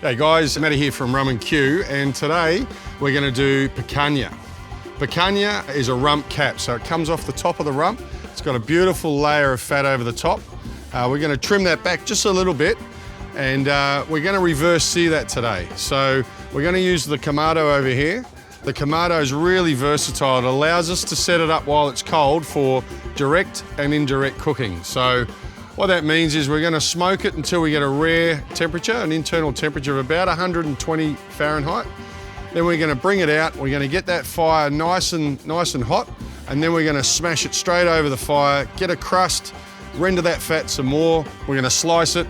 Hey guys, Matty here from Rum & Q, and today we're going to do picanha. Picanha is a rump cap, so it comes off the top of the rump. It's got a beautiful layer of fat over the top. We're going to trim that back just a little bit, and we're going to reverse sear that today. So we're going to use the Kamado over here. The Kamado is really versatile. It allows us to set it up while it's cold for direct and indirect cooking. So what that means is we're going to smoke it until we get a rare temperature, an internal temperature of about 120 Fahrenheit. Then we're going to bring it out. We're going to get that fire nice and hot, and then we're going to smash it straight over the fire, get a crust, render that fat some more. We're going to slice it,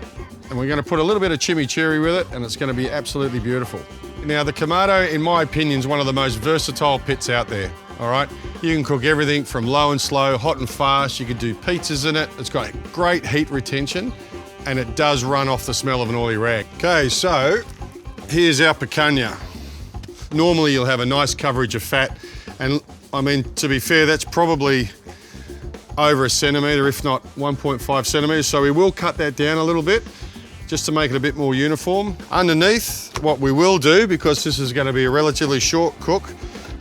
and we're going to put a little bit of chimichurri with it, and it's going to be absolutely beautiful. Now, the Kamado, in my opinion, is one of the most versatile pits out there. All right, you can cook everything from low and slow, hot and fast. You can do pizzas in it. It's got great heat retention, and it does run off the smell of an oily rag. Okay, so here's our picanha. Normally you'll have a nice coverage of fat, and I mean, to be fair, that's probably over a centimetre, if not 1.5 centimetres. So we will cut that down a little bit just to make it a bit more uniform. Underneath, what we will do, because this is going to be a relatively short cook,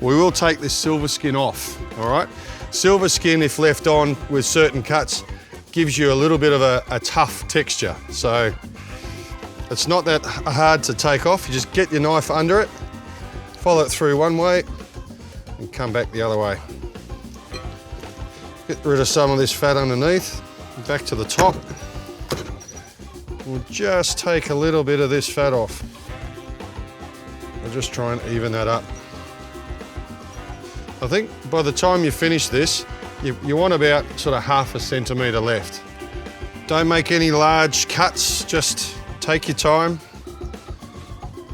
we will take this silver skin off, all right? Silver skin, if left on with certain cuts, gives you a little bit of a tough texture. So it's not that hard to take off. You just get your knife under it, follow it through one way, and come back the other way. Get rid of some of this fat underneath, back to the top. We'll just take a little bit of this fat off. We'll just try and even that up. I think by the time you finish this, you want about sort of half a centimetre left. Don't make any large cuts, just take your time,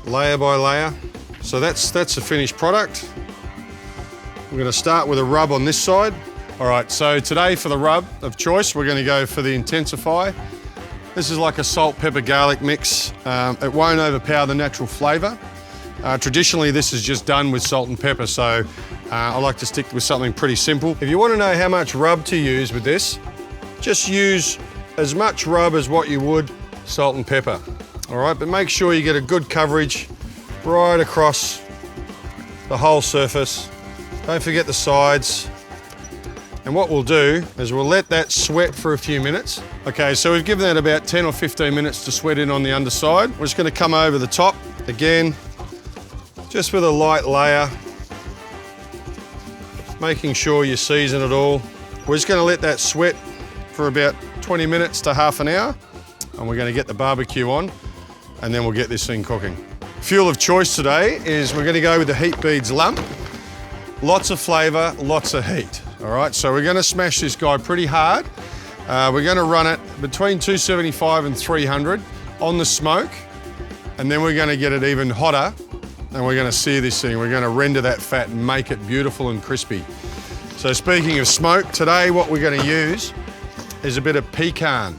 layer by layer. So that's the finished product. We're going to start with a rub on this side. All right, so today for the rub of choice, we're going to go for the Intensify. This is like a salt, pepper, garlic mix. It won't overpower the natural flavour. Traditionally, this is just done with salt and pepper, so I like to stick with something pretty simple. If you want to know how much rub to use with this, just use as much rub as what you would salt and pepper. All right, but make sure you get a good coverage right across the whole surface. Don't forget the sides. And what we'll do is we'll let that sweat for a few minutes. Okay, so we've given that about 10 or 15 minutes to sweat in on the underside. We're just going to come over the top again, just with a light layer, making sure you season it all. We're just going to let that sweat for about 20 minutes to half an hour, and we're going to get the barbecue on, and then we'll get this thing cooking. Fuel of choice today is we're going to go with the Heat Beads lump. Lots of flavour, lots of heat. All right, so we're going to smash this guy pretty hard. We're going to run it between 275 and 300 on the smoke, and then we're going to get it even hotter, and we're going to sear this thing. We're going to render that fat and make it beautiful and crispy. So speaking of smoke, today what we're going to use is a bit of pecan.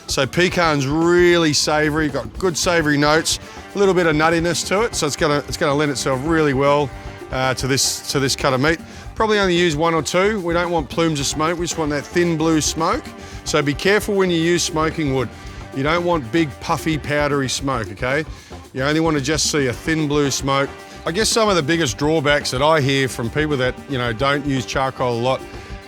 So pecan's really savoury, got good savoury notes, a little bit of nuttiness to it, so it's going to lend itself really well to this cut of meat. Probably only use one or two. We don't want plumes of smoke, we just want that thin blue smoke. So be careful when you use smoking wood. You don't want big, puffy, powdery smoke, okay? You only want to just see a thin blue smoke. I guess some of the biggest drawbacks that I hear from people that, don't use charcoal a lot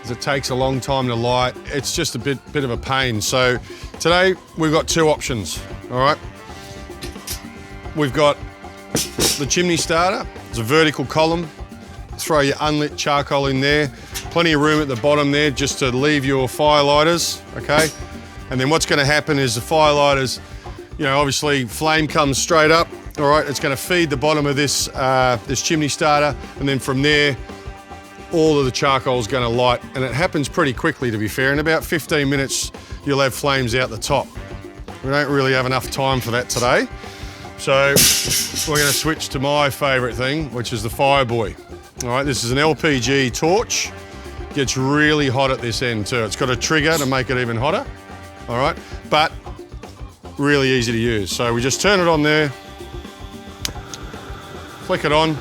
is it takes a long time to light. It's just a bit of a pain. So today we've got two options, all right? We've got the chimney starter. It's a vertical column. Throw your unlit charcoal in there. Plenty of room at the bottom there just to leave your fire lighters, okay? And then what's gonna happen is the fire lighters, obviously flame comes straight up, all right? It's gonna feed the bottom of this, this chimney starter, and then from there, all of the charcoal is gonna light. And it happens pretty quickly, to be fair. In about 15 minutes, you'll have flames out the top. We don't really have enough time for that today. So we're gonna switch to my favorite thing, which is the Fireboy. All right, this is an LPG torch. Gets really hot at this end too. It's got a trigger to make it even hotter, all right? But really easy to use. So we just turn it on there, flick it on,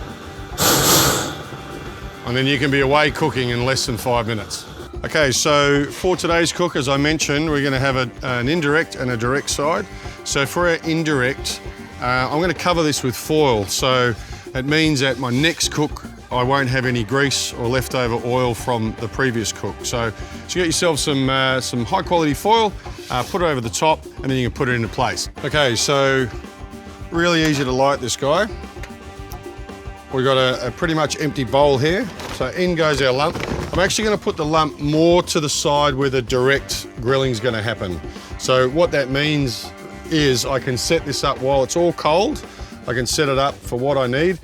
and then you can be away cooking in less than 5 minutes. Okay, so for today's cook, as I mentioned, we're gonna have an indirect and a direct side. So for our indirect, I'm going to cover this with foil, so it means that my next cook I won't have any grease or leftover oil from the previous cook. So get yourself some high quality foil, put it over the top, and then you can put it into place. Okay, so really easy to light this guy. We've got a pretty much empty bowl here. So in goes our lump. I'm actually going to put the lump more to the side where the direct grilling is going to happen. So what that means is I can set this up while it's all cold. I can set it up for what I need.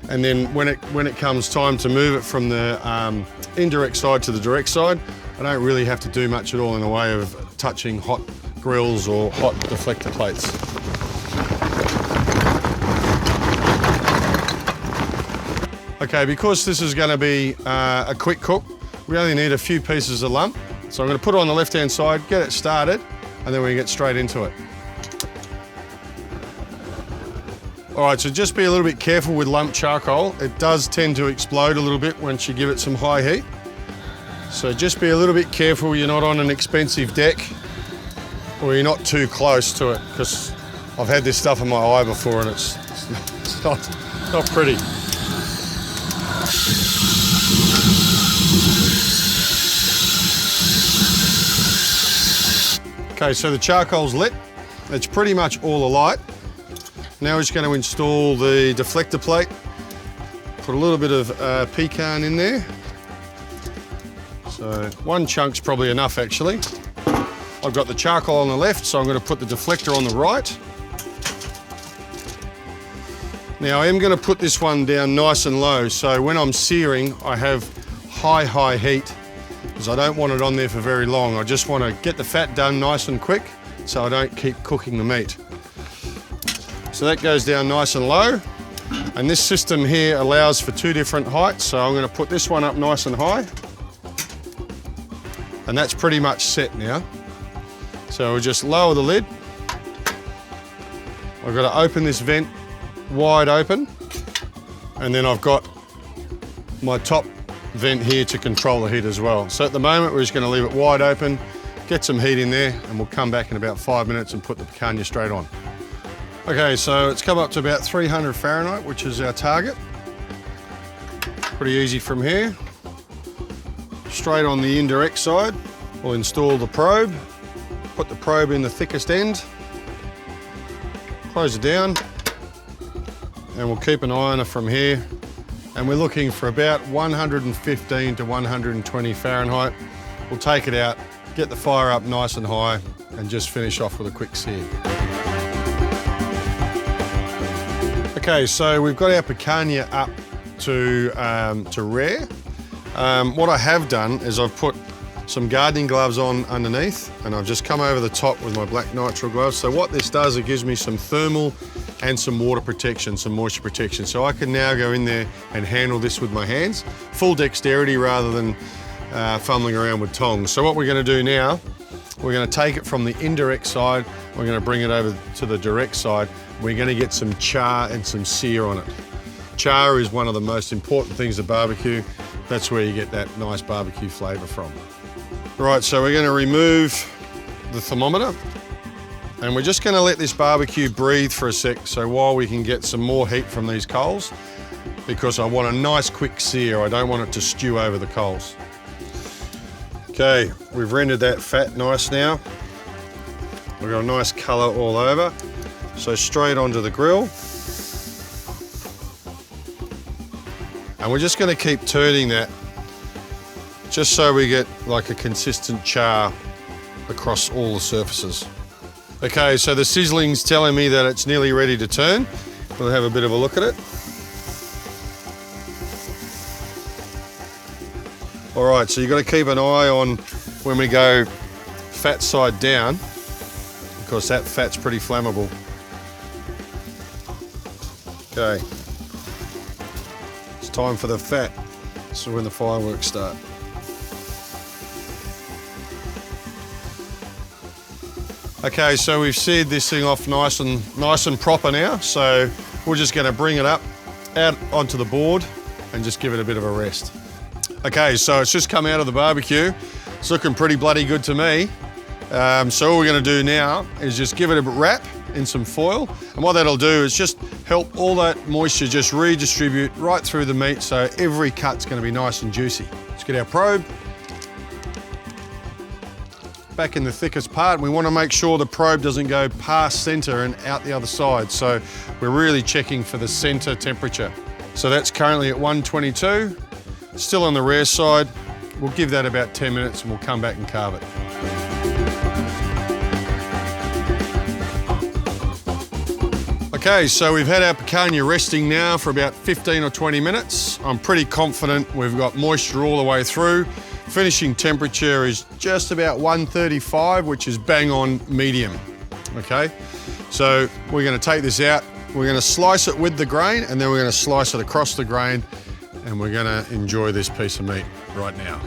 And then when it comes time to move it from the indirect side to the direct side, I don't really have to do much at all in the way of touching hot grills or hot deflector plates. Okay, because this is going to be a quick cook, we only need a few pieces of lump. So I'm going to put it on the left-hand side, get it started, and then we can get straight into it. All right, so just be a little bit careful with lump charcoal. It does tend to explode a little bit once you give it some high heat. So just be a little bit careful you're not on an expensive deck or you're not too close to it, because I've had this stuff in my eye before and it's not pretty. Okay, so the charcoal's lit. It's pretty much all alight. Now we're just going to install the deflector plate. Put a little bit of pecan in there. So one chunk's probably enough actually. I've got the charcoal on the left, so I'm going to put the deflector on the right. Now I am going to put this one down nice and low, so when I'm searing I have high heat, because I don't want it on there for very long. I just want to get the fat done nice and quick so I don't keep cooking the meat. So that goes down nice and low, and this system here allows for two different heights, so I'm going to put this one up nice and high, and that's pretty much set now. So we'll just lower the lid. I've got to open this vent wide open, and then I've got my top vent here to control the heat as well. So at the moment we're just going to leave it wide open, get some heat in there, and we'll come back in about 5 minutes and put the picanha straight on. Okay, so it's come up to about 300 Fahrenheit, which is our target. Pretty easy from here. Straight on the indirect side, we'll install the probe, put the probe in the thickest end, close it down, and we'll keep an eye on it from here. And we're looking for about 115 to 120 Fahrenheit. We'll take it out, get the fire up nice and high, and just finish off with a quick sear. Okay, so we've got our picanha up to rare. What I have done is I've put some gardening gloves on underneath, and I've just come over the top with my black nitrile gloves. So what this does, it gives me some thermal and some water protection, some moisture protection. So I can now go in there and handle this with my hands. Full dexterity rather than fumbling around with tongs. So what we're going to do now, we're going to take it from the indirect side, we're going to bring it over to the direct side. We're going to get some char and some sear on it. Char is one of the most important things of barbecue. That's where you get that nice barbecue flavour from. Right, so we're going to remove the thermometer, and we're just going to let this barbecue breathe for a sec, so while we can get some more heat from these coals, because I want a nice quick sear. I don't want it to stew over the coals. Okay, we've rendered that fat nice now. We've got a nice colour all over. So straight onto the grill. And we're just going to keep turning that just so we get like a consistent char across all the surfaces. Okay, so the sizzling's telling me that it's nearly ready to turn. We'll have a bit of a look at it. All right, so you've got to keep an eye on when we go fat side down, because that fat's pretty flammable. Okay, it's time for the fat. So when the fireworks start. Okay, so we've seared this thing off nice and proper now. So we're just going to bring it up out onto the board and just give it a bit of a rest. Okay, so it's just come out of the barbecue. It's looking pretty bloody good to me. So all we're going to do now is just give it a wrap, in some foil. And what that'll do is just help all that moisture just redistribute right through the meat, so every cut's gonna be nice and juicy. Let's get our probe back in the thickest part. We wanna make sure the probe doesn't go past center and out the other side. So we're really checking for the center temperature. So that's currently at 122, still on the rare side. We'll give that about 10 minutes and we'll come back and carve it. Okay, so we've had our picanha resting now for about 15 or 20 minutes. I'm pretty confident we've got moisture all the way through. Finishing temperature is just about 135, which is bang on medium, okay? So we're gonna take this out, we're gonna slice it with the grain, and then we're gonna slice it across the grain, and we're gonna enjoy this piece of meat right now.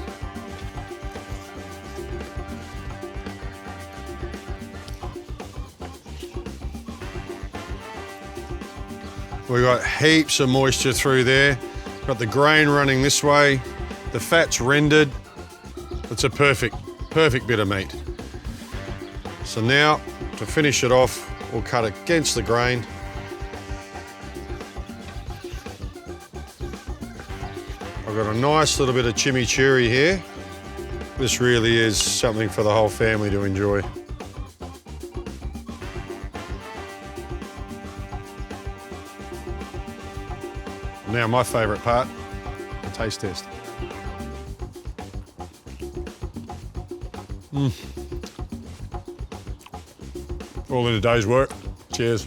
We've got heaps of moisture through there. Got the grain running this way, the fat's rendered. It's a perfect bit of meat. So now, to finish it off, we'll cut against the grain. I've got a nice little bit of chimichurri here. This really is something for the whole family to enjoy. Now my favourite part, the taste test. All in a day's work. Cheers.